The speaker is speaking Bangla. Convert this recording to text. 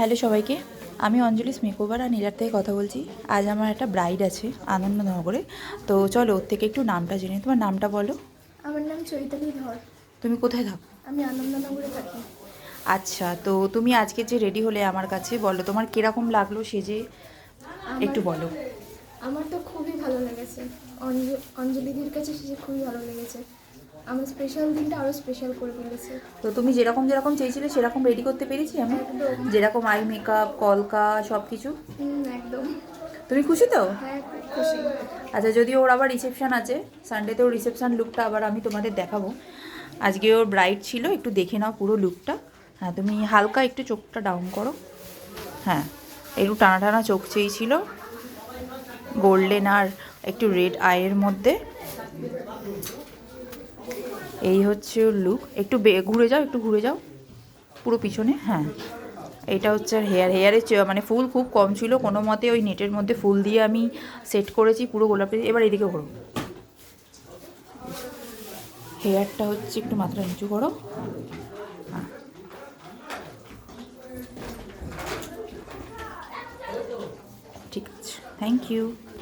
হ্যালো সবাইকে, আমি অঞ্জলি মেকওভার আর নীলার থেকে কথা বলছি। আজ আমার একটা ব্রাইড আছে আনন্দনগরে, তো চলো ওর থেকে একটু নামটা জেনে। তোমার নামটা বলো। আমার নাম চৈতালি ধর। তুমি কোথায় থাকো? আমি আনন্দনগরে থাকি। আচ্ছা, তো তুমি আজকে যে রেডি হলে আমার কাছে, বলো তোমার কীরকম লাগলো সেজে, আমার একটু বলো। আমার তো খুবই ভালো লেগেছে। অঞ্জলিদির কাছে সেজে খুবই ভালো লেগেছে। আমার স্পেশাল দিনটা আরও স্পেশাল করে তুলেছে। তো তুমি যেরকম যেরকম চেয়েছিলে সেরকম রেডি করতে পেরেছি আমি, একদম। যেরকম আই মেকআপ, কলকা, সব কিছু। একদম। তুমি খুশি তো? হ্যাঁ, খুব খুশি। আচ্ছা, যদি ওর আবার রিসেপশান আছে সানডেতে, ওর রিসেপশান লুকটা আবার আমি তোমাদের দেখাবো। আজকে ওর ব্রাইড ছিল, একটু দেখে নাও পুরো লুকটা। হ্যাঁ, তুমি হালকা একটু চোখটা ডাউন করো। হ্যাঁ, একটু টানা টানা চোখ চেয়েছিল, গোল্ডেন আর একটু রেড আইয়ের মধ্যে। এই হচ্ছে ওর লুক। একটু ঘুরে যাও, একটু ঘুরে যাও পুরো পিছনে। হ্যাঁ, এটা হচ্ছে আর হেয়ারের মানে ফুল খুব কম ছিল, কোনো মতে ওই নেটের মধ্যে ফুল দিয়ে আমি সেট করেছি পুরো গোলাপি। এবার এদিকে ঘোরো, হেয়ারটা হচ্ছে একটু মাত্রা নিচু করো। হ্যাঁ, ঠিক আছে, থ্যাংক ইউ।